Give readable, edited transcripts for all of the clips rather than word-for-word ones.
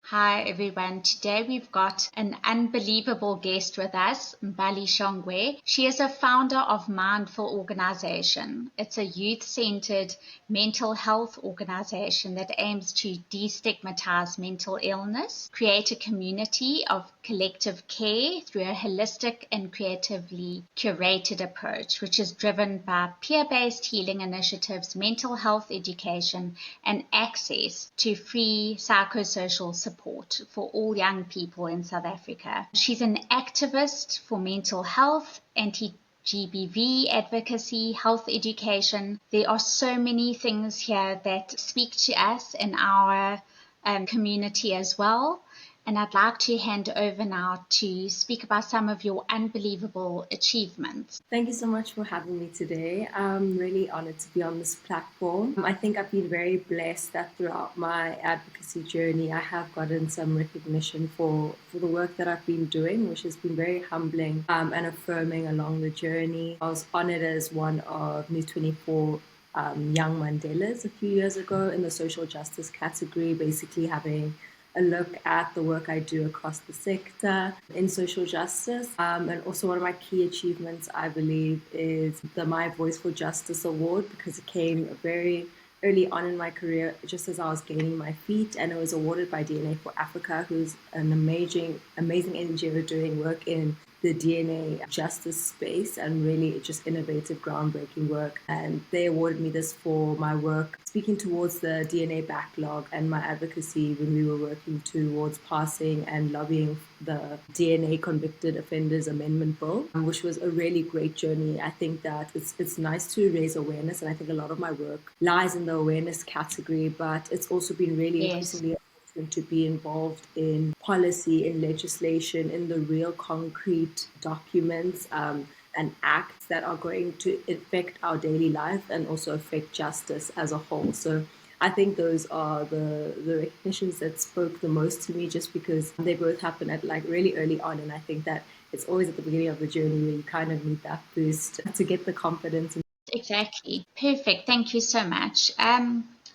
Hi everyone. Today we've got an unbelievable guest with us, Mbali Shongwe. She is a founder of Mindful Organization. It's a youth-centered mental health organization that aims to destigmatize mental illness, create a community of collective care through a holistic and creatively curated approach, which is driven by peer-based healing initiatives, mental health education, and access to free psychosocial support for all young people in South Africa. She's an activist for mental health, anti-GBV advocacy, health education. There are so many things here that speak to us in our community as well. And I'd like to hand over now to speak about some of your unbelievable achievements. Thank you so much for having me today. I'm really honored to be on this platform. I think I've been very blessed that throughout my advocacy journey, I have gotten some recognition for the work that I've been doing, which has been very humbling and affirming along the journey. I was honored as one of New 24 Young Mandelas a few years ago in the social justice category, basically having a look at the work I do across the sector in social justice. And also one of my key achievements, I believe, is the My Voice for Justice Award, because it came very early on in my career, just as I was gaining my feet, and it was awarded by DNA for Africa, who's an amazing NGO doing work in the DNA justice space and really just innovative, groundbreaking work. And they awarded me this for my work speaking towards the DNA backlog and my advocacy when we were working towards passing and lobbying the DNA Convicted Offenders Amendment Bill, which was a really great journey. I think that it's nice to raise awareness, and I think a lot of my work lies in the awareness category, but it's also been really increasingly to be involved in policy, in legislation, in the real concrete documents and acts that are going to affect our daily life and also affect justice as a whole. So I think those are the recognitions that spoke the most to me, just because they both happen at like really early on. And I think that it's always at the beginning of the journey where you kind of need that boost to get the confidence. Exactly. Perfect. Thank you so much.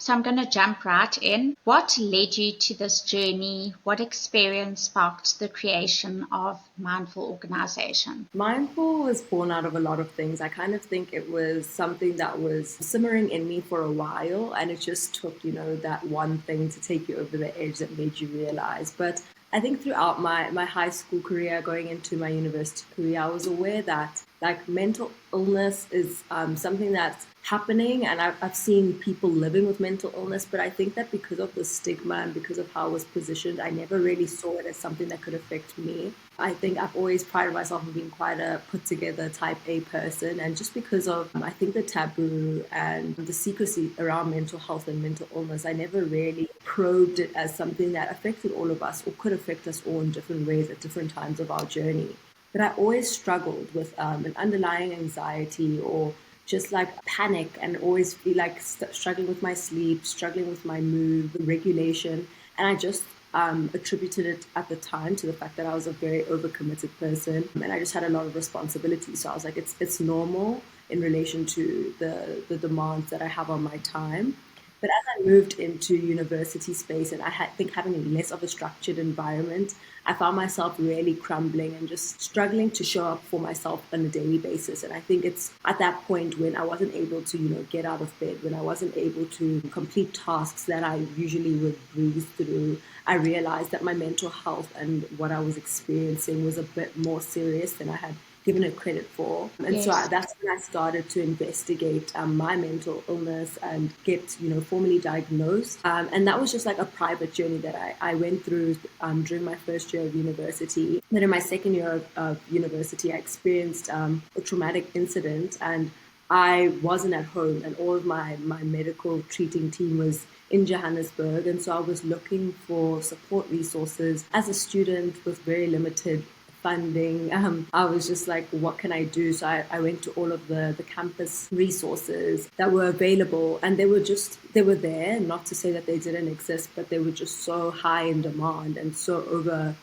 So I'm going to jump right in. What led you to this journey? What experience sparked the creation of Mindful Organization? Mindful was born out of a lot of things. I kind of think it was something that was simmering in me for a while, and it just took, that one thing to take you over the edge that made you realize. But I think throughout my high school career, going into my university career, I was aware that like mental illness is something that's happening, and I've seen people living with mental illness, but I think that because of the stigma and because of how I was positioned, I never really saw it as something that could affect me. I think I've always prided myself on being quite a put together type A person, and just because of I think the taboo and the secrecy around mental health and mental illness, I never really probed it as something that affected all of us or could affect us all in different ways at different times of our journey. But I always struggled with an underlying anxiety or just like panic, and always be like struggling with my sleep, struggling with my mood, the regulation. And I just attributed it at the time to the fact that I was a very overcommitted person and I just had a lot of responsibility. So I was like, it's normal in relation to the demands that I have on my time. But as I moved into university space and think having less of a structured environment, I found myself really crumbling and just struggling to show up for myself on a daily basis. And I think it's at that point when I wasn't able to, get out of bed, when I wasn't able to complete tasks that I usually would breeze through, I realized that my mental health and what I was experiencing was a bit more serious than I had given it credit for. And so that's when I started to investigate my mental illness and get, formally diagnosed. And that was just like a private journey that I went through during my first year of university. Then in my second year of university, I experienced a traumatic incident, and I wasn't at home, and all of my medical treating team was in Johannesburg. And so I was looking for support resources as a student with very limited funding. I was just like, what can I do? So I went to all of the campus resources that were available, and they were there, not to say that they didn't exist, but they were just so high in demand and so over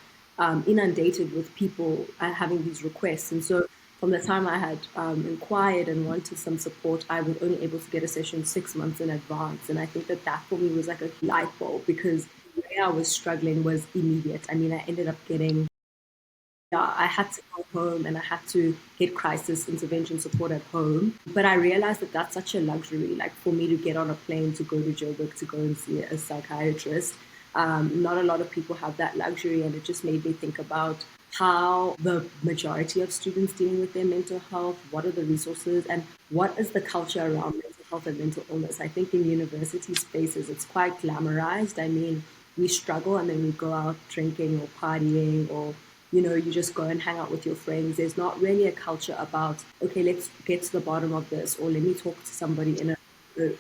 inundated with people having these requests. And so from the time I had inquired and wanted some support, I was only able to get a session 6 months in advance. And I think that for me was like a light bulb, because way I was struggling was immediate. I mean, I ended up getting, yeah, I had to go home and I had to get crisis intervention support at home. But I realized that that's such a luxury, like for me to get on a plane to go to Joburg to go and see a psychiatrist. Not a lot of people have that luxury, and it just made me think about how the majority of students dealing with their mental health, what are the resources, and what is the culture around mental health and mental illness. I think in university spaces, it's quite glamorized. I mean, we struggle and then we go out drinking or partying, or you just go and hang out with your friends. There's not really a culture about, okay, let's get to the bottom of this, or let me talk to somebody in a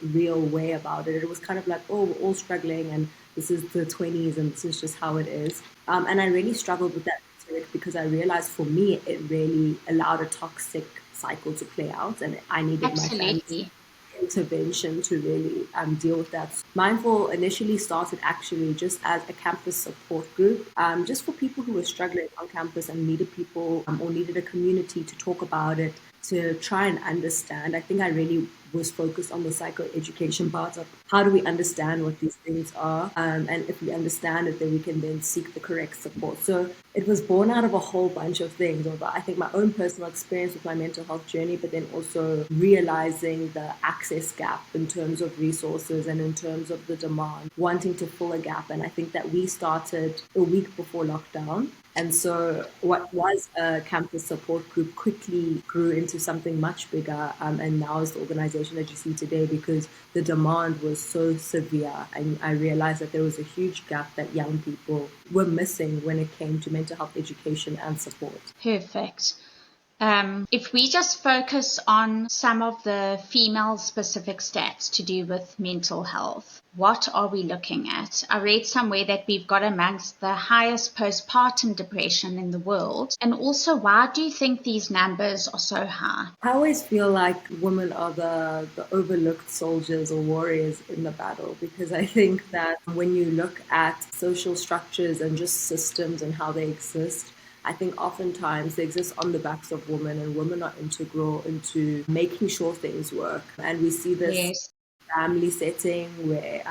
real way about it. It was kind of like, oh, we're all struggling and this is the 20s and this is just how it is. And I really struggled with that rhetoric because I realized for me, it really allowed a toxic cycle to play out, and I needed my family's Absolutely. intervention to really deal with that. Mindful initially started actually just as a campus support group, just for people who were struggling on campus and needed people or needed a community to talk about it, to try and understand. I think I really was focused on the psychoeducation part of how do we understand what these things are, and if we understand it, then we can then seek the correct support. So it was born out of a whole bunch of things, of I think my own personal experience with my mental health journey, but then also realizing the access gap in terms of resources and in terms of the demand, wanting to fill a gap. And I think that we started a week before lockdown. And so what was a campus support group quickly grew into something much bigger, and now is the organization that you see today, because the demand was so severe. And I realized that there was a huge gap that young people were missing when it came to mental health education and support. Perfect. If we just focus on some of the female specific stats to do with mental health, what are we looking at? I read somewhere that we've got amongst the highest postpartum depression in the world. And also, why do you think these numbers are so high? I always feel like women are the overlooked soldiers or warriors in the battle, because I think that when you look at social structures and just systems and how they exist, I think oftentimes they exist on the backs of women, and women are integral into making sure things work. And we see this Yes. family setting where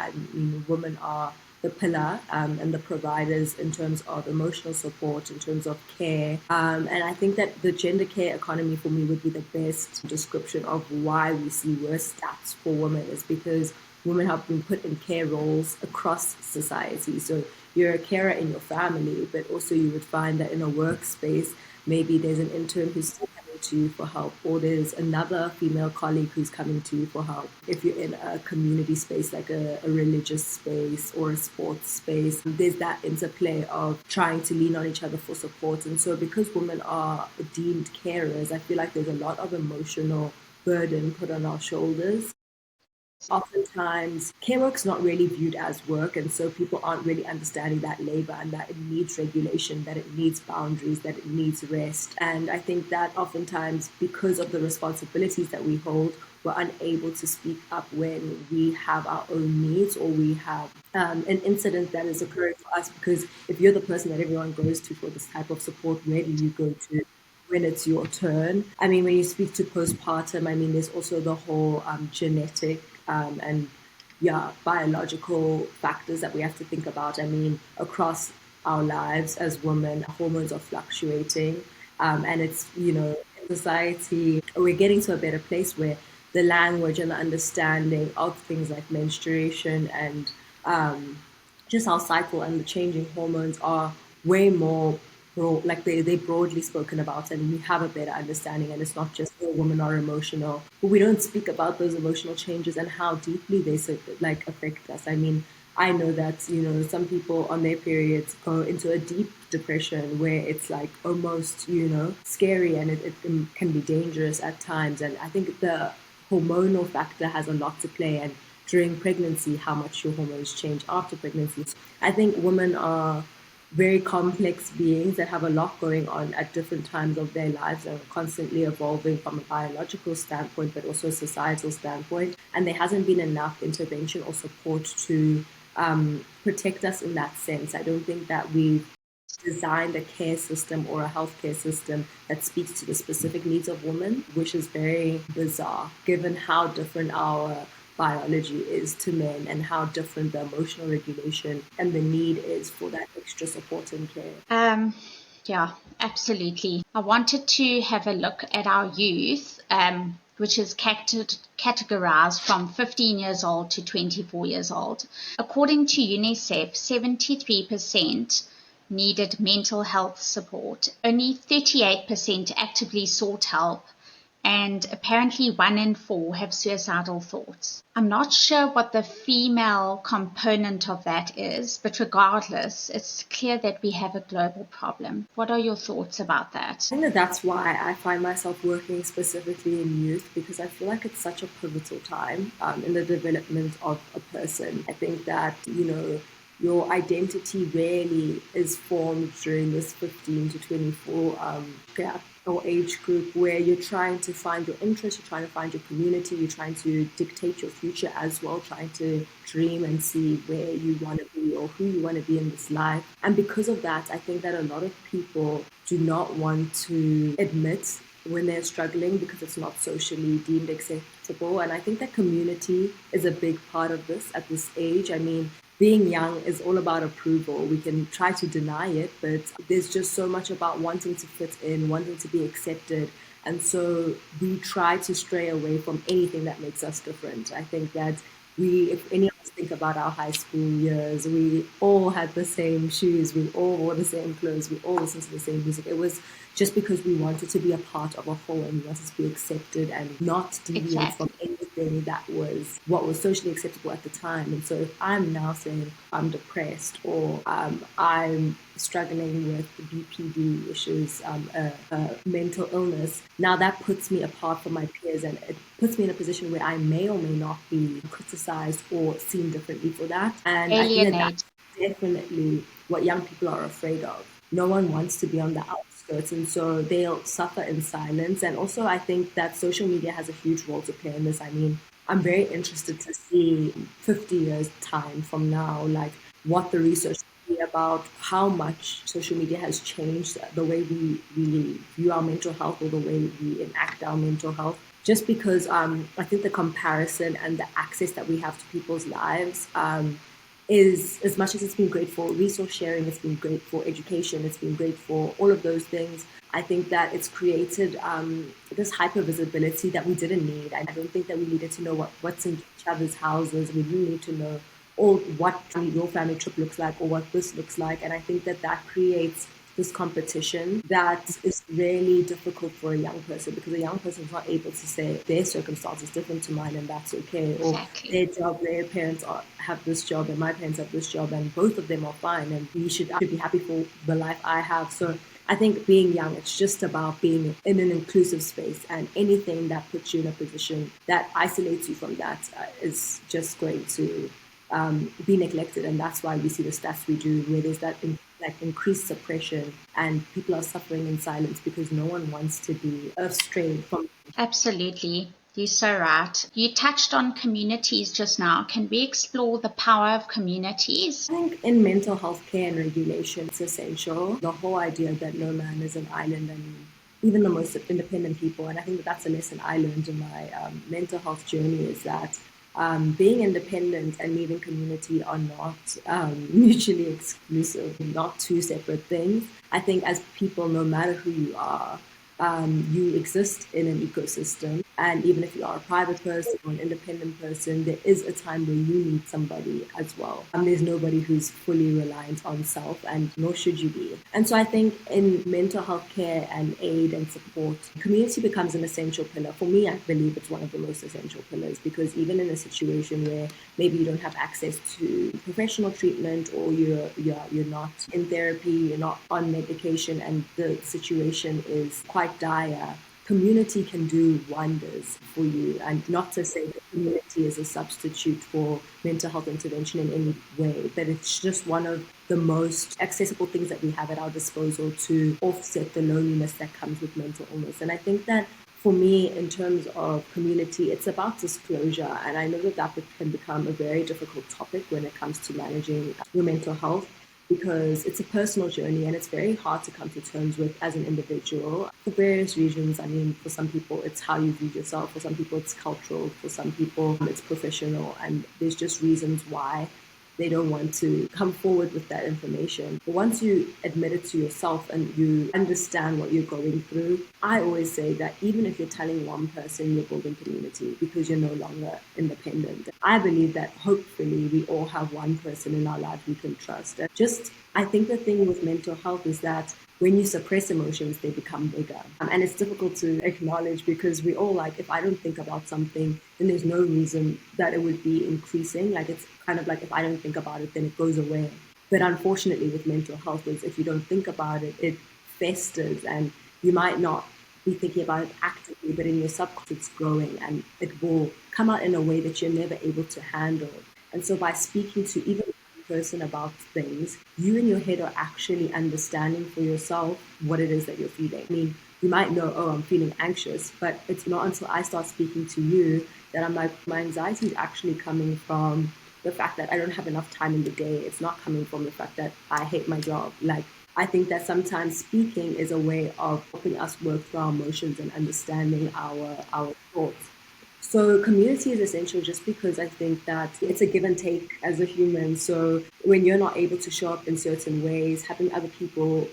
women are the pillar, and the providers in terms of emotional support, in terms of care. And I think that the gender care economy for me would be the best description of why we see worse stats for women, is because women have been put in care roles across society. So you're a carer in your family, but also you would find that in a workspace, maybe there's an intern who's still coming to you for help, or there's another female colleague who's coming to you for help. If you're in a community space, like a religious space or a sports space, there's that interplay of trying to lean on each other for support. And so because women are deemed carers, I feel like there's a lot of emotional burden put on our shoulders. Oftentimes, care work's not really viewed as work, and so people aren't really understanding that labor and that it needs regulation, that it needs boundaries, that it needs rest. And I think that oftentimes, because of the responsibilities that we hold, we're unable to speak up when we have our own needs, or we have an incident that is occurring for us. Because if you're the person that everyone goes to for this type of support, where do you go to when it's your turn? I mean, when you speak to postpartum, I mean, there's also the whole genetic and biological factors that we have to think about. I mean, across our lives as women, hormones are fluctuating, and it's, in society, we're getting to a better place where the language and the understanding of things like menstruation and just our cycle and the changing hormones are way more like they broadly spoken about, and we have a better understanding, and it's not just, oh, women are emotional, but we don't speak about those emotional changes and how deeply they like affect us. I mean, I know that some people on their periods go into a deep depression where it's like almost scary, and it can be dangerous at times. And I think the hormonal factor has a lot to play, and during pregnancy, how much your hormones change after pregnancy. I think women are very complex beings that have a lot going on at different times of their lives, and are constantly evolving from a biological standpoint, but also a societal standpoint. And there hasn't been enough intervention or support to protect us in that sense. I don't think that we've designed a care system or a healthcare system that speaks to the specific needs of women, which is very bizarre given how different our biology is to men and how different the emotional regulation and the need is for that extra support and care. Yeah, absolutely. I wanted to have a look at our youth, which is categorized from 15 years old to 24 years old. According to UNICEF, 73% needed mental health support. Only 38% actively sought help, and apparently 1 in 4 have suicidal thoughts. I'm not sure what the female component of that is, but regardless, it's clear that we have a global problem. What are your thoughts about that? I think that that's why I find myself working specifically in youth, because I feel like it's such a pivotal time in the development of a person. I think that, your identity really is formed during this 15 to 24 gap or age group, where you're trying to find your interests, you're trying to find your community, you're trying to dictate your future as well, trying to dream and see where you want to be or who you want to be in this life. And because of that, I think that a lot of people do not want to admit when they're struggling because it's not socially deemed acceptable. And I think that community is a big part of this at this age. I mean, being young is all about approval. We can try to deny it, but there's just so much about wanting to fit in, wanting to be accepted. And so we try to stray away from anything that makes us different. I think that if any of us think about our high school years, we all had the same shoes, we all wore the same clothes, we all listened to the same music. It was just because we wanted to be a part of a whole and we wanted to be accepted and not deviate from anything that was what was socially acceptable at the time. And so if I'm now saying I'm depressed or I'm struggling with BPD, which is a mental illness, now that puts me apart from my peers and it puts me in a position where I may or may not be criticized or seen differently for that. And I think that's definitely what young people are afraid of. No one wants to be on the outskirts, and so they'll suffer in silence. And also, I think that social media has a huge role to play in this. I mean, I'm very interested to see 50 years time from now, like what the research will be about how much social media has changed the way we view our mental health or the way we enact our mental health. Just because I think the comparison and the access that we have to people's lives is, as much as it's been great for resource sharing, it's been great for education, it's been great for all of those things. I think that it's created this hyper visibility that we didn't need. I don't think that we needed to know what's in each other's houses. We didn't need to know what your family trip looks like or what this looks like. And I think that creates this competition that is really difficult for a young person, because a young person is not able to say their circumstance is different to mine and that's okay, or their parents have this job and my parents have this job and both of them are fine and I should be happy for the life I have. So I think being young, it's just about being in an inclusive space, and anything that puts you in a position that isolates you from that is just going to be neglected. And that's why we see the stats we do, where there's that increased suppression and people are suffering in silence because no one wants to be strayed from. Absolutely. You're so right. You touched on communities just now. Can we explore the power of communities? I think in mental health care and regulation, it's essential. The whole idea that no man is an island, and even the most independent people, and I think that's a lesson I learned in my mental health journey, is that being independent and needing community are not mutually exclusive, not two separate things. I think as people, no matter who you are, you exist in an ecosystem. And even if you are a private person or an independent person, there is a time where you need somebody as well. There's nobody who's fully reliant on self, and nor should you be. And so I think in mental health care and aid and support, community becomes an essential pillar. For me, I believe it's one of the most essential pillars, because even in a situation where maybe you don't have access to professional treatment, or you're not in therapy, you're not on medication, and the situation is quite dire, community can do wonders for you. And not to say that community is a substitute for mental health intervention in any way, but it's just one of the most accessible things that we have at our disposal to offset the loneliness that comes with mental illness. And I think that for me, in terms of community, it's about disclosure. And I know that can become a very difficult topic when it comes to managing your mental health. because it's a personal journey and it's very hard to come to terms with as an individual for various reasons. I mean, for some people, it's how you view yourself. For some people, it's cultural. For some people, it's professional. And there's just reasons why they don't want to come forward with that information. But once you admit it to yourself and you understand what you're going through, I always say that even if you're telling one person, you're building community because you're no longer independent. I believe that hopefully we all have one person in our life we can trust. And I think the thing with mental health is that when you suppress emotions, they become bigger. And it's difficult to acknowledge because we all like, if I don't think about something, then there's no reason that it would be increasing. Like it's kind of like if I don't think about it, then it goes away. But unfortunately with mental health is if you don't think about it, it festers and you might not be thinking about it actively, but in your subconscious it's growing and it will come out in a way that you're never able to handle. And so by speaking to even person about things, you in your head are actually understanding for yourself what it is that you're feeling. I mean, you might know, oh, I'm feeling anxious, but it's not until I start speaking to you that I'm like, my anxiety is actually coming from the fact that I don't have enough time in the day. It's not coming from the fact that I hate my job. Like, I think that sometimes speaking is a way of helping us work through our emotions and understanding our thoughts. So community is essential just because I think that it's a give and take as a human. So when you're not able to show up in certain ways, having other people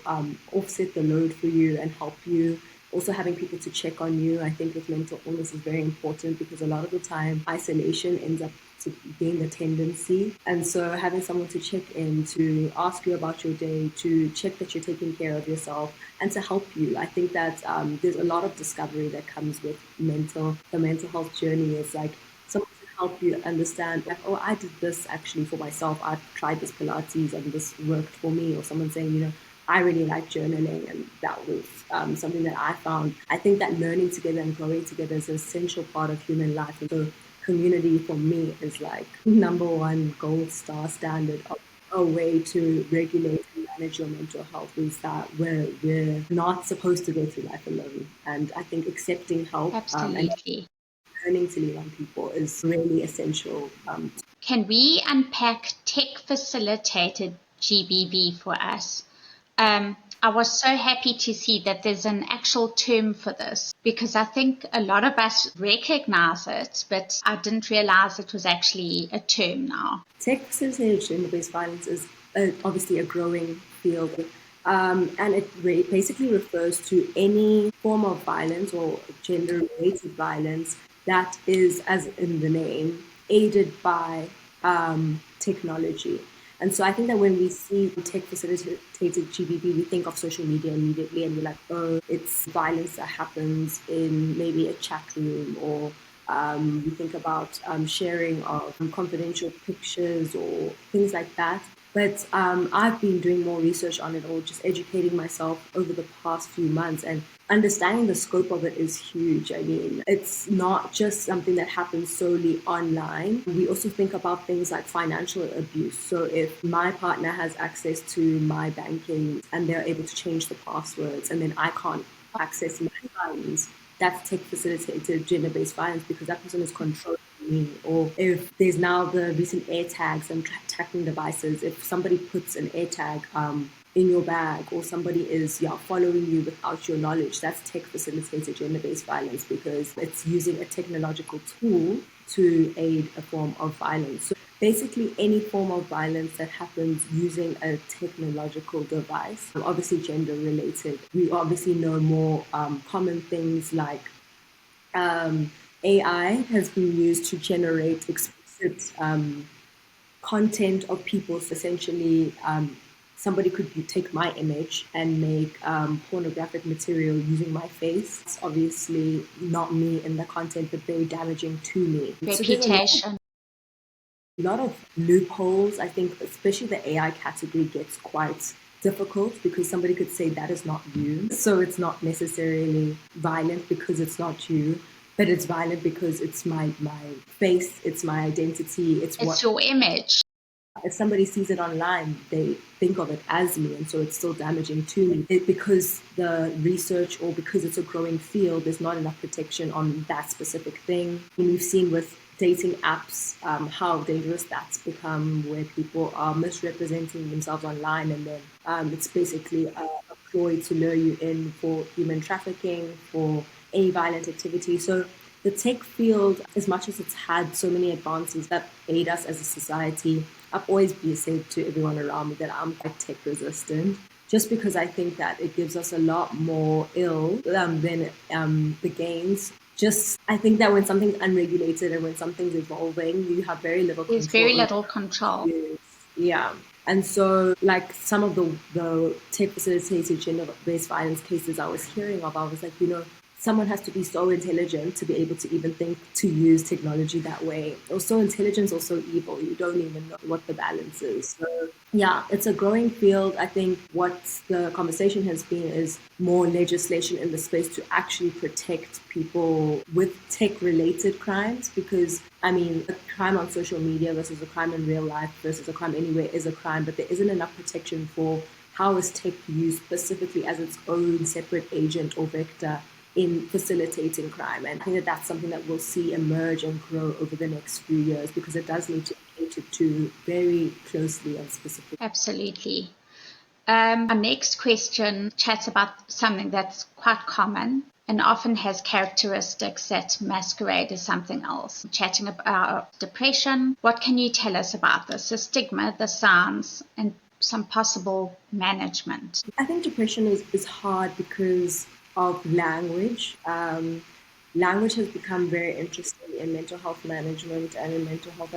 offset the load for you and help you, also having people to check on you, I think with mental illness is very important because a lot of the time isolation ends up to being the tendency. And so having someone to check in, to ask you about your day, to check that you're taking care of yourself and to help you. I think that there's a lot of discovery that comes with the mental health journey. It's like someone to help you understand, like, oh, I did this actually for myself. I've tried this Pilates and this worked for me. Or someone saying, I really like journaling and that was something that I found. I think that learning together and growing together is an essential part of human life. And so community for me is like number one gold star standard of a way to regulate and manage your mental health is that we're not supposed to go through life alone. And I think accepting help and Absolutely. learning to lean on people is really essential. Can we unpack tech facilitated GBV for us? I was so happy to see that there's an actual term for this because I think a lot of us recognize it, but I didn't realize it was actually a term now. Tech facilitated gender-based violence is obviously a growing field. And it basically refers to any form of violence or gender-related violence that is, as in the name, aided by technology. And so I think that when we see tech facilitated GBV, we think of social media immediately and we're like, oh, it's violence that happens in maybe a chat room or we think about sharing of confidential pictures or things like that. But I've been doing more research on it or just educating myself over the past few months and understanding the scope of it is huge. I mean, it's not just something that happens solely online. We also think about things like financial abuse. So if my partner has access to my banking and they're able to change the passwords and then I can't access my funds, that's tech facilitated gender-based violence because that person is controlling me. Or if there's now the recent air tags and tracking devices, if somebody puts an air tag in your bag or somebody is following you without your knowledge, that's tech facilitated gender-based violence because it's using a technological tool to aid a form of violence. So basically any form of violence that happens using a technological device, obviously gender related. We obviously know more common things like AI has been used to generate explicit content of people. So essentially, somebody could take my image and make pornographic material using my face. It's obviously not me in the content, but very damaging to me. Reputation. A lot of loopholes. I think especially the AI category gets quite difficult because somebody could say that is not you. So it's not necessarily violent because it's not you, but it's violent because it's my face, it's my identity, it's your image. If somebody sees it online, they think of it as me, and so it's still damaging to me. Because the research or because it's a growing field, there's not enough protection on that specific thing. And we've seen with dating apps, how dangerous that's become, where people are misrepresenting themselves online, and then it's basically a ploy to lure you in for human trafficking, for any violent activity. So the tech field, as much as it's had so many advances that aid us as a society, I've always been said to everyone around me that I'm quite tech resistant, just because I think that it gives us a lot more ill than the gains. Just, I think that when something's unregulated and when something's evolving, you have very little There's control very over little control. it. Yeah. And so, like, some of the tech facilitated gender-based violence cases I was hearing of, I was like, someone has to be so intelligent to be able to even think to use technology that way. Or so intelligent or so evil. You don't even know what the balance is. So, yeah, it's a growing field. I think what the conversation has been is more legislation in the space to actually protect people with tech-related crimes, because, I mean, a crime on social media versus a crime in real life versus a crime anywhere is a crime, but there isn't enough protection for how is tech used specifically as its own separate agent or vector in facilitating crime. And I think that that's something that we'll see emerge and grow over the next few years, because it does need to be catered to very closely and specifically. Absolutely. Our next question chats about something that's quite common and often has characteristics that masquerade as something else. Chatting about depression. What can you tell us about this? The stigma, the signs, and some possible management. I think depression is hard because of language. Language has become very interesting in mental health management and in mental health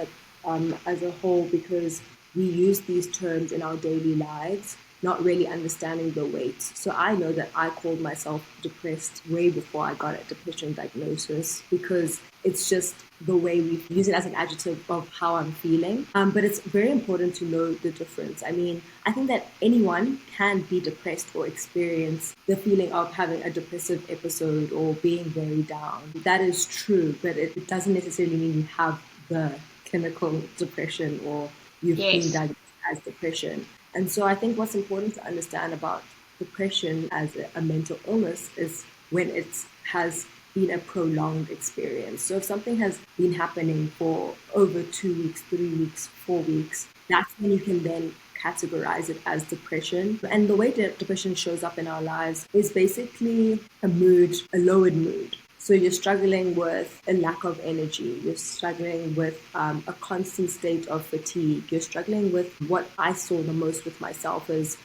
as a whole, because we use these terms in our daily lives, not really understanding the weight. So I know that I called myself depressed way before I got a depression diagnosis, because it's just the way we use it as an adjective of how I'm feeling. But it's very important to know the difference. I mean, I think that anyone can be depressed or experience the feeling of having a depressive episode or being very down. That is true, but it doesn't necessarily mean you have the clinical depression or you've been Yes. diagnosed as depression. And so I think what's important to understand about depression as a mental illness is when it has been a prolonged experience. So if something has been happening for over 2 weeks, 3 weeks, 4 weeks, that's when you can then categorize it as depression. And the way that depression shows up in our lives is basically a mood, a lowered mood. So you're struggling with a lack of energy. You're struggling with a constant state of fatigue. You're struggling with what I saw the most with myself is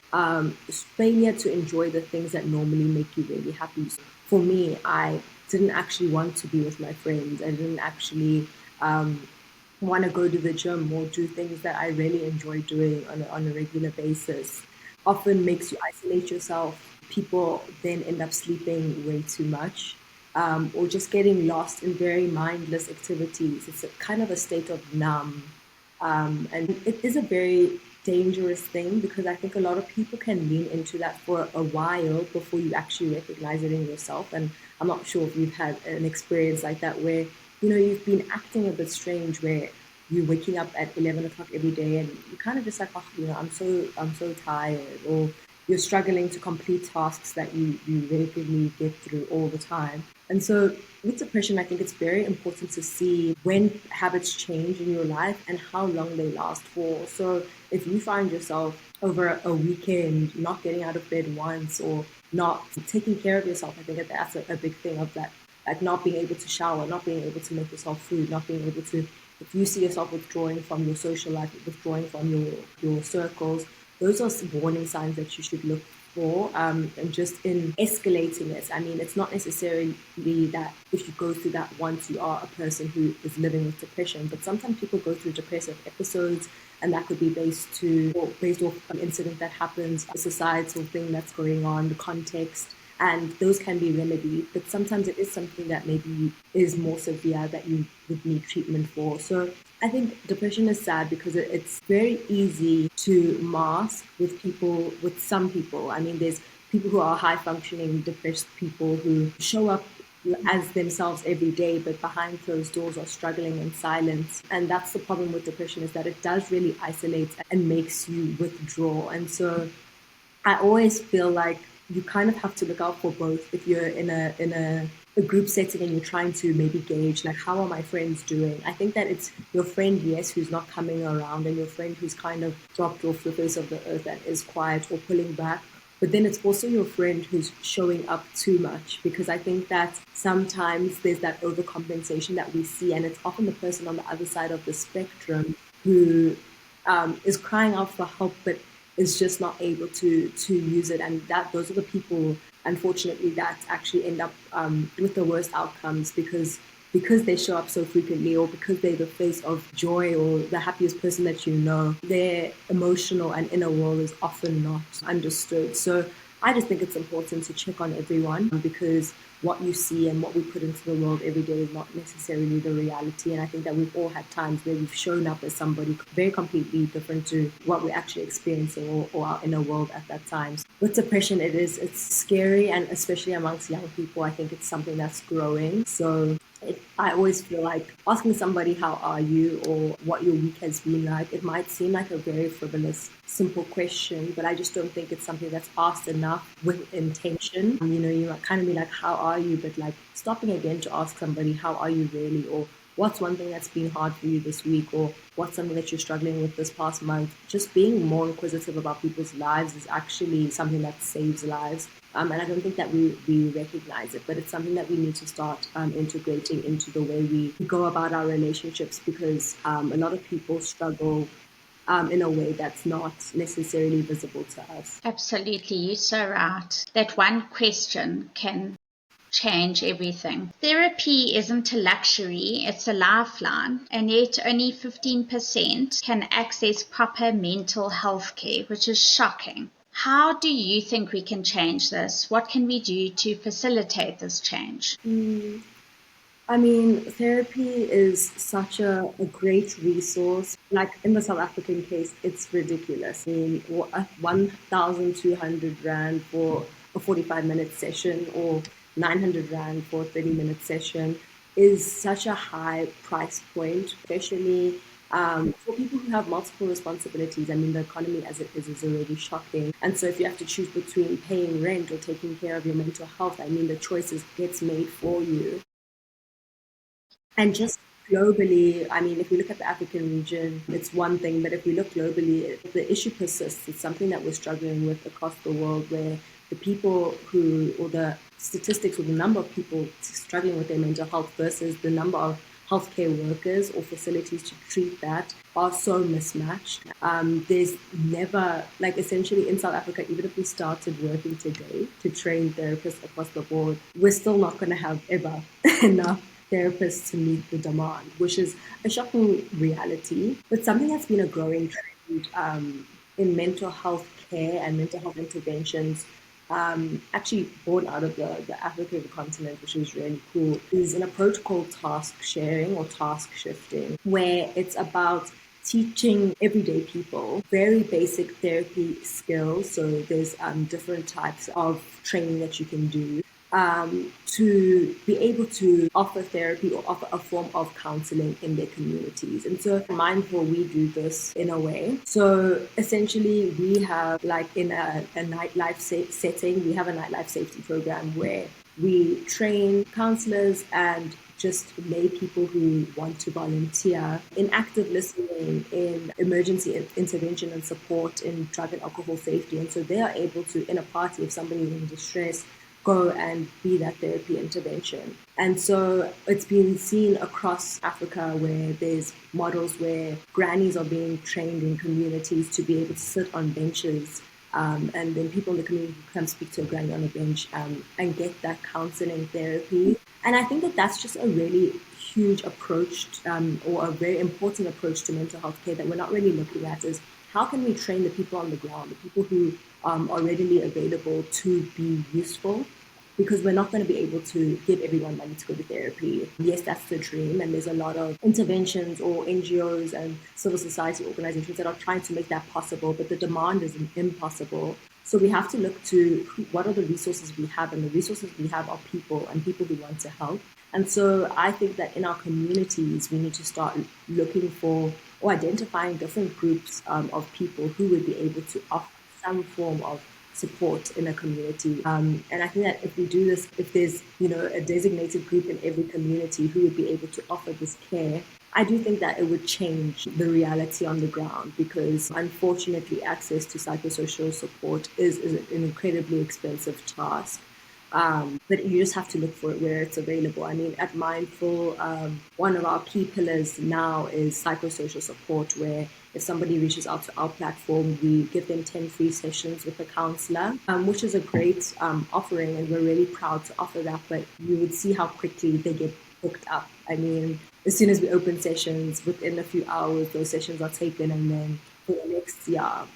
failure to enjoy the things that normally make you really happy. So for me, I didn't actually want to be with my friends. I didn't actually want to go to the gym or do things that I really enjoy doing on a regular basis. Often makes you isolate yourself. People then end up sleeping way too much, or just getting lost in very mindless activities. It's a kind of a state of numb. And it is a very dangerous thing, because I think a lot of people can lean into that for a while before you actually recognize it in yourself. And I'm not sure if you've had an experience like that where, you've been acting a bit strange, where you're waking up at 11 o'clock every day and you're kind of just like, oh, I'm so tired, or you're struggling to complete tasks that you regularly get through all the time. And so with depression, I think it's very important to see when habits change in your life and how long they last for. So if you find yourself over a weekend not getting out of bed once, or not taking care of yourself, I think that that's a big thing of that. Like not being able to shower, not being able to make yourself food, not being able to, if you see yourself withdrawing from your social life, withdrawing from your circles, those are warning signs that you should look for, and just in escalating it. I mean, it's not necessarily that if you go through that once, you are a person who is living with depression, but sometimes people go through depressive episodes, and that could be based off an incident that happens, a societal thing that's going on, the context. And those can be remedied, but sometimes it is something that maybe is more severe that you would need treatment for. So I think depression is sad because it's very easy to mask with some people. I mean, there's people who are high functioning, depressed people who show up as themselves every day, but behind closed doors are struggling in silence. And that's the problem with depression, is that it does really isolate and makes you withdraw. And so I always feel like you kind of have to look out for both. If you're in a a group setting and you're trying to maybe gauge, like, how are my friends doing? I think that it's your friend, yes, who's not coming around, and your friend who's kind of dropped off the face of the earth and is quiet or pulling back. But then it's also your friend who's showing up too much, because I think that sometimes there's that overcompensation that we see, and it's often the person on the other side of the spectrum who is crying out for help, but is just not able to use it. And that those are the people, unfortunately, that actually end up with the worst outcomes, because they show up so frequently, or because they're the face of joy or the happiest person that you know, their emotional and inner world is often not understood. So I just think it's important to check on everyone, because what you see and what we put into the world every day is not necessarily the reality. And I think that we've all had times where we've shown up as somebody very completely different to what we're actually experiencing, or our inner world at that time. With depression, it's scary, and especially amongst young people, I think it's something that's growing. So I always feel like asking somebody, how are you, or what your week has been like, it might seem like a very frivolous, simple question, but I just don't think it's something that's asked enough with intention. You might kind of be like, how are you? But like stopping again to ask somebody, how are you really? Or what's one thing that's been hard for you this week? Or what's something that you're struggling with this past month? Just being more inquisitive about people's lives is actually something that saves lives. And I don't think that we recognize it, but it's something that we need to start integrating into the way we go about our relationships, because a lot of people struggle in a way that's not necessarily visible to us. Absolutely, you're so right. That one question can change everything. Therapy isn't a luxury, it's a lifeline, and yet only 15% can access proper mental health care, which is shocking. How do you think we can change this? What can we do to facilitate this change? I mean, therapy is such a great resource. Like in the South African case, it's ridiculous. I mean, 1,200 Rand for a 45-minute session, or 900 Rand for a 30-minute session is such a high price point, especially for people who have multiple responsibilities. I mean, the economy as it is already shocking. And so if you have to choose between paying rent or taking care of your mental health, I mean, the choices gets made for you. And just globally, I mean, if we look at the African region, it's one thing, but if we look globally, the issue persists. It's something that we're struggling with across the world, where the people who, or the statistics, or the number of people struggling with their mental health versus the number of healthcare workers or facilities to treat that are so mismatched. There's never, like, essentially in South Africa, even if we started working today to train therapists across the board, we're still not going to have ever enough therapists to meet the demand, which is a shocking reality, but something that's been a growing trend in mental health care and mental health interventions, actually born out of the African continent, which is really cool, is an approach called task sharing or task shifting, where it's about teaching everyday people very basic therapy skills. So there's different types of training that you can do to be able to offer therapy or offer a form of counseling in their communities. And so Mindful, we do this in a way. So essentially we have, like, in a nightlife setting, we have a nightlife safety program where we train counselors and just lay people who want to volunteer in active listening, in emergency intervention and support, in drug and alcohol safety. And so they are able to, in a party, if somebody is in distress, go and be that therapy intervention. And so it's been seen across Africa, where there's models where grannies are being trained in communities to be able to sit on benches, and then people in the community come speak to a granny on a bench, and get that counseling therapy. And I think that that's just a really huge approach, or a very important approach to mental health care that we're not really looking at, is how can we train the people on the ground, the people who are readily available, to be useful, because we're not going to be able to give everyone money to go to therapy. Yes, that's the dream, and there's a lot of interventions or NGOs and civil society organizations that are trying to make that possible, but the demand is impossible. So we have to look to what are the resources we have, and the resources we have are people, and people who want to help. And so I think that in our communities, we need to start looking for, or identifying, different groups of people who would be able to offer some form of support in a community. And I think that if we do this, if there's, a designated group in every community who would be able to offer this care, I do think that it would change the reality on the ground, because unfortunately access to psychosocial support is an incredibly expensive task. But you just have to look for it where it's available. I mean, at Mindful, one of our key pillars now is psychosocial support, where if somebody reaches out to our platform, we give them 10 free sessions with a counselor, which is a great offering, and we're really proud to offer that. But you would see how quickly they get booked up. I mean, as soon as we open sessions, within a few hours, those sessions are taken, and then for the next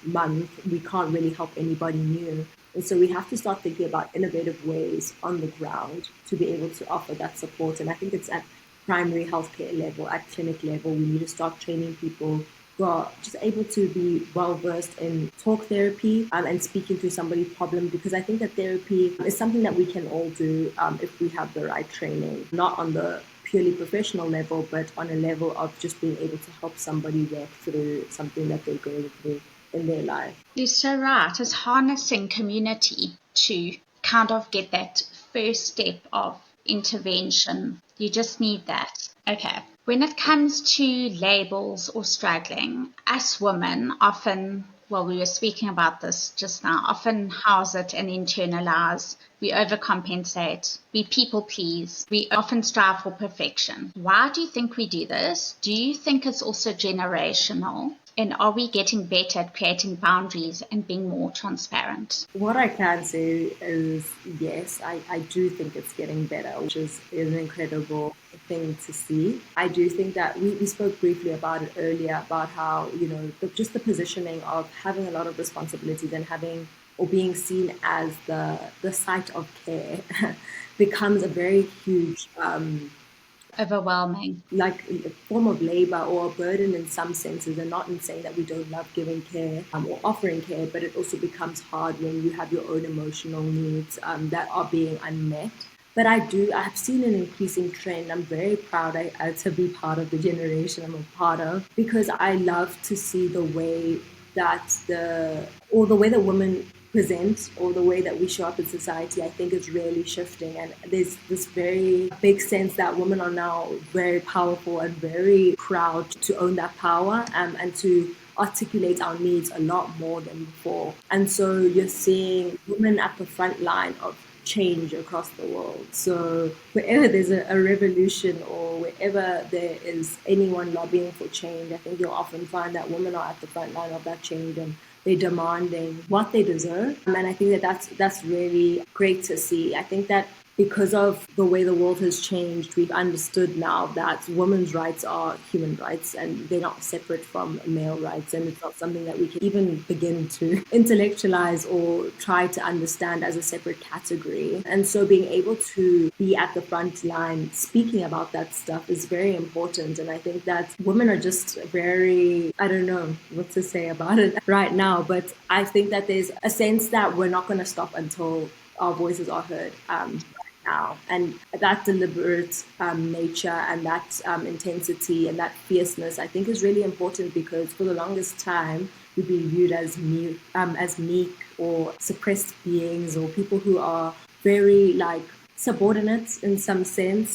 month, we can't really help anybody new. And so we have to start thinking about innovative ways on the ground to be able to offer that support. And I think it's at primary healthcare level, at clinic level, we need to start training people who are just able to be well versed in talk therapy and speaking to somebody's problem, because I think that therapy is something that we can all do if we have the right training, not on the purely professional level, but on a level of just being able to help somebody work through something that they're going through in their life. You're so right. It's harnessing community to kind of get that first step of intervention. You just need that. Okay. When it comes to labels or struggling, us women often, well, we were speaking about this just now, often house it and internalize. We overcompensate. We people please. We often strive for perfection. Why do you think we do this? Do you think it's also generational? And are we getting better at creating boundaries and being more transparent? What I can say is yes, I do think it's getting better, which is an incredible thing to see. I do think that we spoke briefly about it earlier, about how, just the positioning of having a lot of responsibilities and having or being seen as the site of care becomes a very huge overwhelming, like a form of labor or a burden in some senses, and not in saying that we don't love giving care or offering care, but it also becomes hard when you have your own emotional needs that are being unmet. But I have seen an increasing trend. I'm very proud to be part of the generation I'm a part of, because I love to see the way that the way that women present, or the way that we show up in society, I think is really shifting. And there's this very big sense that women are now very powerful and very proud to own that power and to articulate our needs a lot more than before. And so you're seeing women at the front line of change across the world. So wherever there's a revolution, or wherever there is anyone lobbying for change, I think you'll often find that women are at the front line of that change, and they're demanding what they deserve. And I think that that's really great to see. I think that because of the way the world has changed, we've understood now that women's rights are human rights, and they're not separate from male rights. And it's not something that we can even begin to intellectualize or try to understand as a separate category. And so being able to be at the front line speaking about that stuff is very important. And I think that women are just very, I don't know what to say about it right now, but I think that there's a sense that we're not going to stop until our voices are heard. Now. And that deliberate nature and that intensity and that fierceness, I think, is really important, because for the longest time we've been viewed as meek or suppressed beings, or people who are very subordinate in some sense.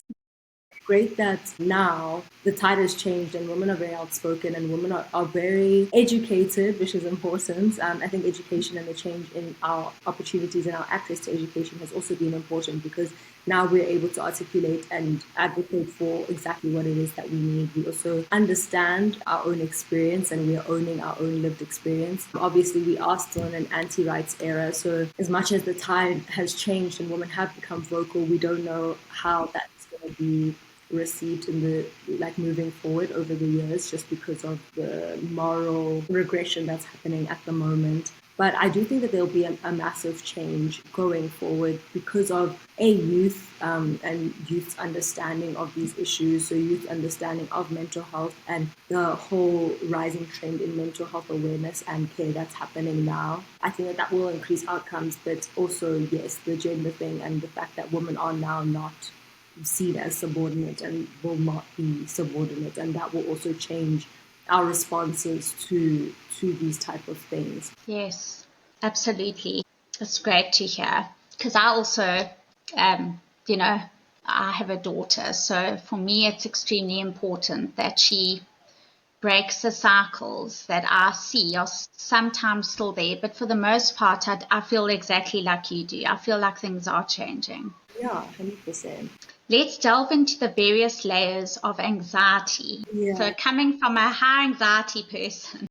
Great that now the tide has changed and women are very outspoken, and women are very educated, which is important. I think education and the change in our opportunities and our access to education has also been important, because now we're able to articulate and advocate for exactly what it is that we need. We also understand our own experience, and we are owning our own lived experience. Obviously, we are still in an anti-rights era, so as much as the tide has changed and women have become vocal, we don't know how that's going to be received in the moving forward over the years, just because of the moral regression that's happening at the moment. But I do think that there'll be a massive change going forward because of youth and youth's understanding of these issues, so youth understanding of mental health and the whole rising trend in mental health awareness and care that's happening now. I think that will increase outcomes, but also, yes, the gender thing and the fact that women are now not seen as subordinate and will not be subordinate, and that will also change our responses to these type of things. Yes, absolutely. It's great to hear, because I also, um, you know, I have a daughter. So for me, it's extremely important that she breaks the cycles that I see are sometimes still there. But for the most part, I feel exactly like you do. I feel like things are changing. Yeah, 100%. Let's delve into the various layers of anxiety. So Yeah. coming from a high anxiety person,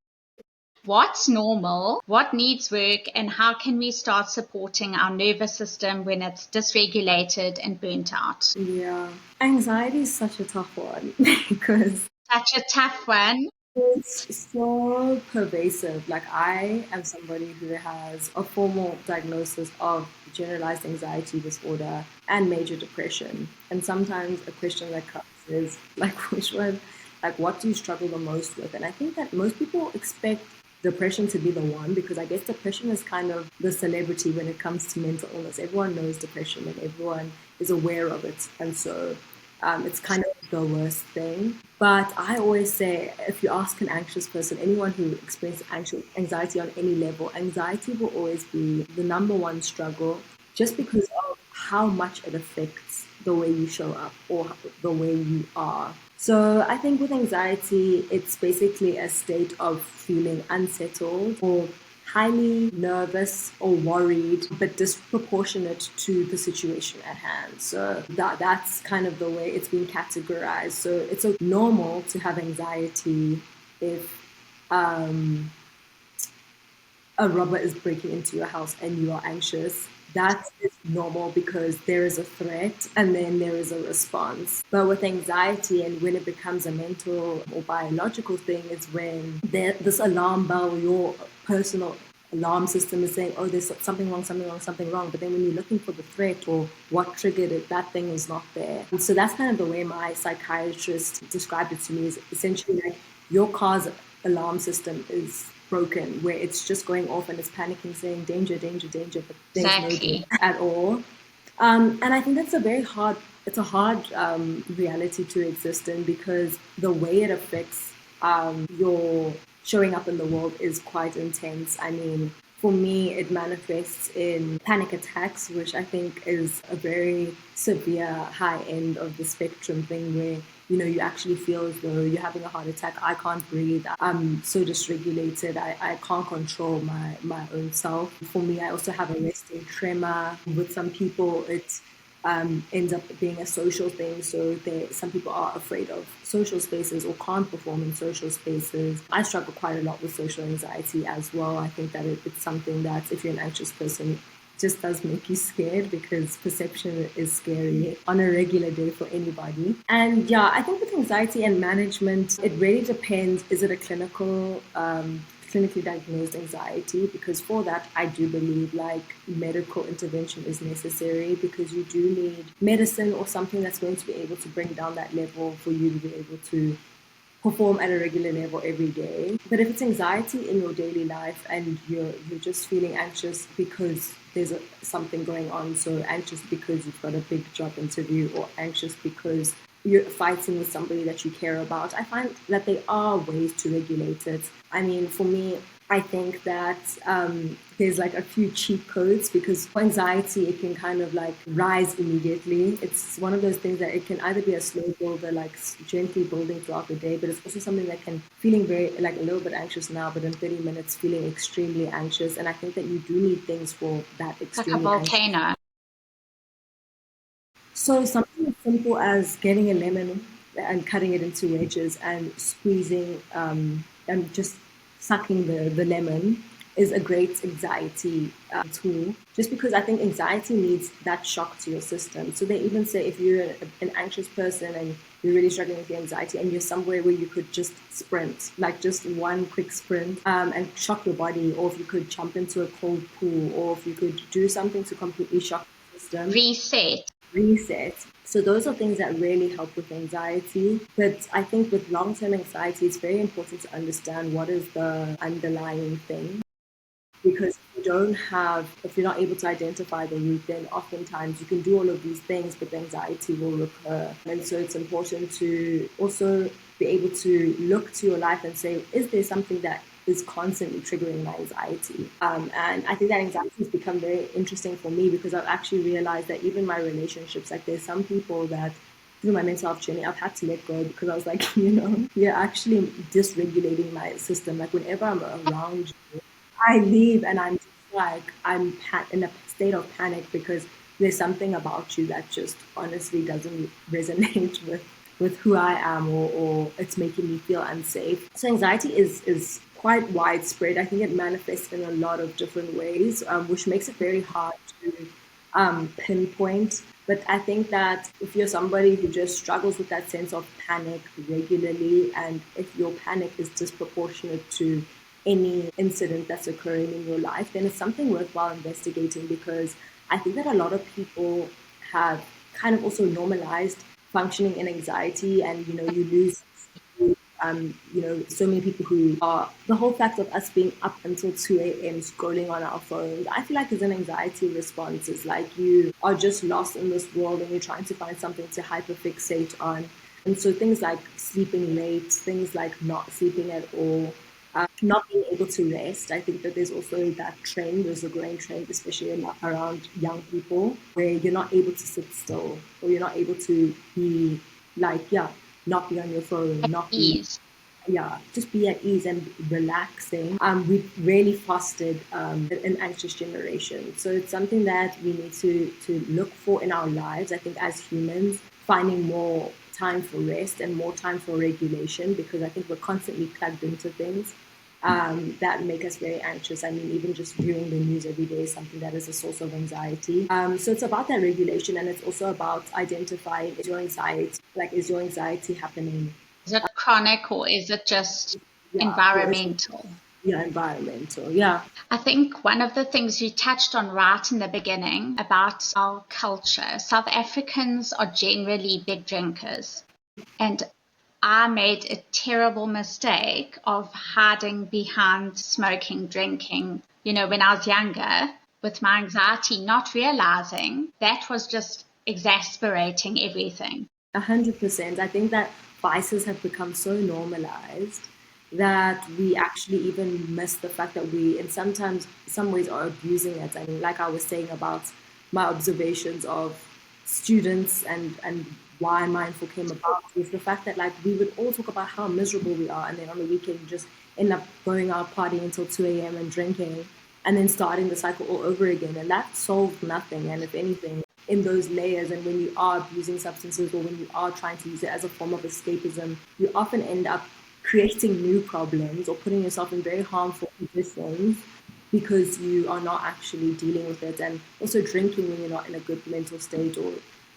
what's normal, what needs work, and how can we start supporting our nervous system when it's dysregulated and burnt out? Yeah. Anxiety is such a tough one because Such a tough one. it's so pervasive. Like, I am somebody who has a formal diagnosis of generalized anxiety disorder and major depression. And sometimes a question that comes is, like, which one, like, what do you struggle the most with? And I think that most people expect depression to be the one, because I guess depression is kind of the celebrity when it comes to mental illness. Everyone knows depression and everyone is aware of it. And so it's kind of the worst thing. But I always say, if you ask an anxious person, anyone who experiences anxiety on any level, anxiety will always be the number one struggle, just because of how much it affects the way you show up or the way you are. So I think with anxiety, it's basically a state of feeling unsettled or highly nervous or worried, but disproportionate to the situation at hand. So that's kind of the way it's been categorized. So it's normal to have anxiety if um, a robber is breaking into your house and you are anxious. That is normal because there is a threat and then there is a response. But with anxiety, and when it becomes a mental or biological thing, is when this alarm bell, your personal alarm system is saying, oh, there's something wrong, something wrong, something wrong. But then when you're looking for the threat or what triggered it, that thing is not there. And so that's kind of the way my psychiatrist described it to me, is essentially like your car's alarm system is broken, where it's just going off and it's panicking, saying danger, danger, danger, but there's no danger Exactly. at all. And I think that's it's a hard reality to exist in, because the way it affects your showing up in the world is quite intense. I mean, for me, it manifests in panic attacks, which I think is a very severe high end of the spectrum thing, where you actually feel as though you're having a heart attack. I can't breathe. I'm so dysregulated. I can't control my own self. For me, I also have a resting tremor. With some people, it ends up being a social thing. So some people are afraid of social spaces or can't perform in social spaces. I struggle quite a lot with social anxiety as well. I think that it's something that, if you're an anxious person, just does make you scared, because perception is scary on a regular day for anybody. And yeah, I think with anxiety and management, it really depends. Is it a clinically diagnosed anxiety? Because for that, I do believe like medical intervention is necessary, because you do need medicine or something that's going to be able to bring down that level for you to be able to perform at a regular level every day. But if it's anxiety in your daily life and you're just feeling anxious because there's something going on, so anxious because you've got a big job interview, or anxious because you're fighting with somebody that you care about, I find that there are ways to regulate it. I mean, for me, I think that there's like a few cheat codes, because for anxiety, it can kind of like rise immediately. It's one of those things that it can either be a slow builder, like gently building throughout the day, but it's also something that can feeling very like a little bit anxious now, but in 30 minutes feeling extremely anxious. And I think that you do need things for that Like a extremely anxious. volcano. So something as simple as getting a lemon and cutting it into wedges and squeezing and just sucking the lemon is a great anxiety tool, just because I think anxiety needs that shock to your system. So they even say, if you're an anxious person and you're really struggling with your anxiety and you're somewhere where you could just sprint, like just one quick sprint, and shock your body, or if you could jump into a cold pool, or if you could do something to completely shock the system, Reset. reset. So those are things that really help with anxiety. But I think with long-term anxiety, it's very important to understand what is the underlying thing. Because if you're not able to identify the root, then oftentimes you can do all of these things, but the anxiety will recur. And so it's important to also be able to look to your life and say, is there something that is constantly triggering my anxiety. And I think that anxiety has become very interesting for me because I've actually realized that even my relationships, like there's some people that through my mental health journey, I've had to let go because I was like, you're actually dysregulating my system. Like whenever I'm around you, I leave and I'm just like, in a state of panic because there's something about you that just honestly doesn't resonate with who I am, or it's making me feel unsafe. So anxiety is quite widespread. I think it manifests in a lot of different ways, which makes it very hard to pinpoint. But I think that if you're somebody who just struggles with that sense of panic regularly, and if your panic is disproportionate to any incident that's occurring in your life, then it's something worthwhile investigating, because I think that a lot of people have kind of also normalized functioning in anxiety, and you lose so many people who are, the whole fact of us being up until 2 a.m. scrolling on our phones, I feel like is an anxiety response. It's like you are just lost in this world and you're trying to find something to hyperfixate on. And so things like sleeping late, things like not sleeping at all, not being able to rest. I think that there's also that trend, there's a growing trend, especially around young people, where you're not able to sit still, or you're not able to be like, not be on your phone, not be, Ease. just be at ease and relaxing. We've really fostered an anxious generation. So it's something that we need to look for in our lives. I think as humans, finding more time for rest and more time for regulation, because I think we're constantly plugged into things that make us very anxious. I mean, even just viewing the news every day is something that is a source of anxiety. So it's about that regulation, and it's also about identifying, is your anxiety happening? Is it chronic or is it just Yeah, or is it environmental? environmental? Yeah. I think one of the things you touched on right in the beginning about our culture, South Africans are generally big drinkers. And I made a terrible mistake of hiding behind smoking, drinking, when I was younger with my anxiety, not realizing that was just exasperating everything. 100%. I think that vices have become so normalized that we actually even miss the fact that we, in some ways, are abusing it. I mean, like I was saying about my observations of students, and why mindful came about, is the fact that like we would all talk about how miserable we are, and then on the weekend just end up going out partying until 2 a.m. and drinking, and then starting the cycle all over again. And that solved nothing. And if anything, in those layers, and when you are abusing substances, or when you are trying to use it as a form of escapism, you often end up creating new problems or putting yourself in very harmful positions because you are not actually dealing with it. And also drinking when you're not in a good mental state, or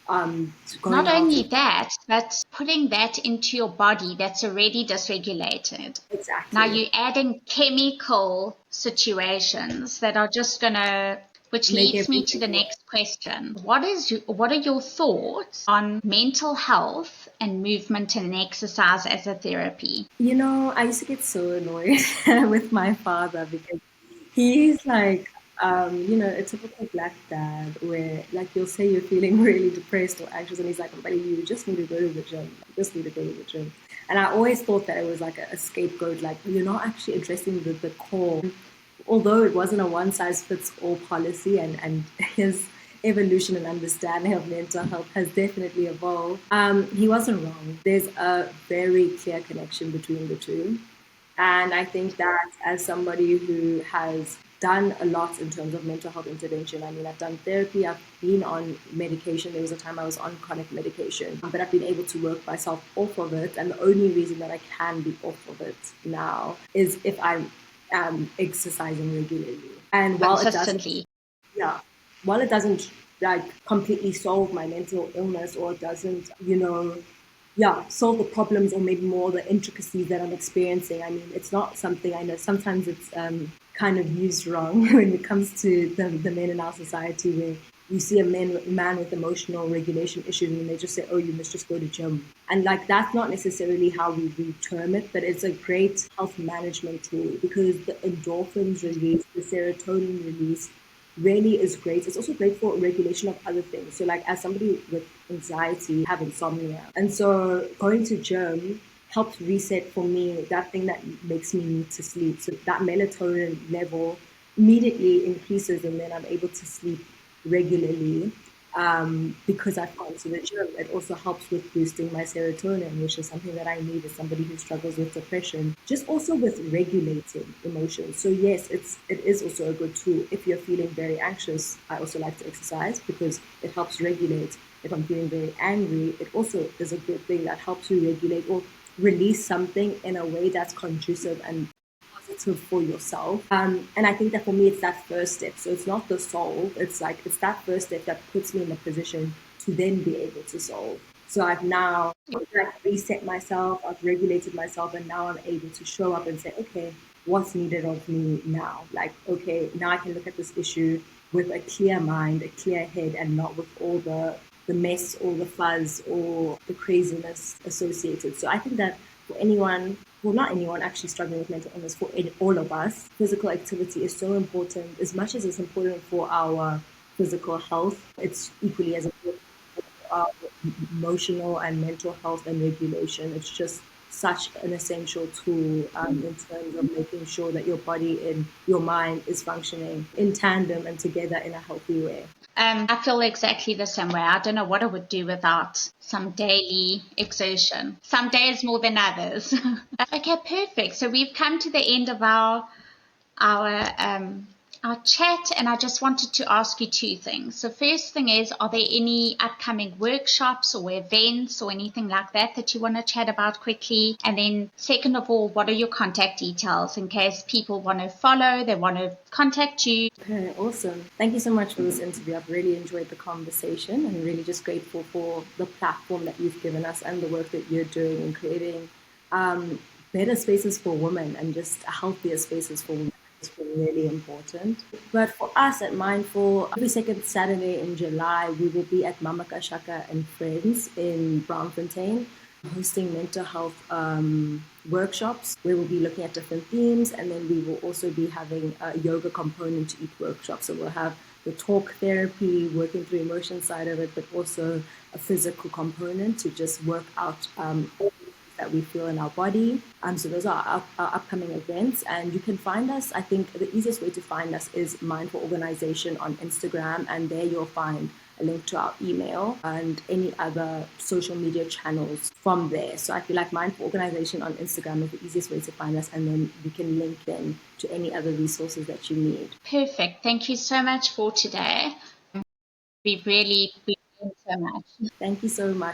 going Not out. only that, but putting that into your body that's already dysregulated. Now Exactly. you're adding chemical situations that are just gonna, which Make leads me to everything the worse. next question. What are your thoughts on mental health and movement and exercise as a therapy? I used to get so annoyed with my father because he's like, a typical black dad where, like, you'll say you're feeling really depressed or anxious, and he's like, buddy, you just need to go to the gym. You just need to go to the gym. And I always thought that it was like a scapegoat, like, you're not actually addressing the core. Although it wasn't a one size fits all policy, and his evolution and understanding of mental health has definitely evolved, he wasn't wrong. There's a very clear connection between the two. And I think that as somebody who has done a lot in terms of mental health intervention, I mean, I've done therapy, I've been on medication. There was a time I was on chronic medication, but I've been able to work myself off of it. And the only reason that I can be off of it now is if I'm exercising regularly. And Consistently. yeah, while it doesn't like completely solve my mental illness, or it doesn't, solve the problems, or maybe more the intricacies that I'm experiencing. I mean, it's not something, I know sometimes it's kind of used wrong when it comes to the men in our society, where you see a man with emotional regulation issues, and they just say, oh, you must just go to gym. And like, that's not necessarily how we term it, but it's a great health management tool, because the endorphins release, the serotonin release really is great. It's also great for regulation of other things. So like, as somebody with anxiety, I have insomnia. And so going to gym helps reset for me that thing that makes me need to sleep. So that melatonin level immediately increases, and then I'm able to sleep regularly because I've gone to the gym. It also helps with boosting my serotonin, which is something that I need as somebody who struggles with depression. Just also with regulating emotions. So yes, it is also a good tool. If you're feeling very anxious, I also like to exercise because it helps regulate. If I'm feeling very angry, it also is a good thing that helps you regulate or release something in a way that's conducive and positive for yourself. And I think that for me, it's that first step. So it's not the solve. It's like, it's that first step that puts me in a position to then be able to solve. So I've now like reset myself, I've regulated myself, and now I'm able to show up and say, okay, what's needed of me now? Like, okay, now I can look at this issue with a clear mind, a clear head, and not with all the mess or the fuzz or the craziness associated. So I think that for anyone, well, not anyone actually struggling with mental illness, for all of us, physical activity is so important. As much as it's important for our physical health, it's equally as important for our emotional and mental health and regulation. It's just such an essential tool in terms of making sure that your body and your mind is functioning in tandem and together in a healthy way. I feel exactly the same way. I don't know what I would do without some daily exertion. Some days more than others. Okay, perfect. So we've come to the end of our our chat, and I just wanted to ask you two things. So first thing is, are there any upcoming workshops or events or anything like that you want to chat about quickly? And then second of all, what are your contact details in case people want to follow, they want to contact you? Okay, awesome. Thank you so much for this interview. I've really enjoyed the conversation and really just grateful for the platform that you've given us and the work that you're doing in creating better spaces for women and just healthier spaces for women. It's really important. But for us at Mindful, every second Saturday in July, we will be at Mama Kashaka and Friends in Braamfontein, hosting mental health workshops where we'll be looking at different themes, and then we will also be having a yoga component to each workshop. So we'll have the talk therapy, working through emotion side of it, but also a physical component to just work out all that we feel in our body. So those are our upcoming events, and you can find us. I think the easiest way to find us is Mindful Organization on Instagram, and there you'll find a link to our email and any other social media channels from there. So I feel like Mindful Organization on Instagram is the easiest way to find us, and then we can link in to any other resources that you need. Perfect. Thank you so much for today. We learned so much. Thank you so much.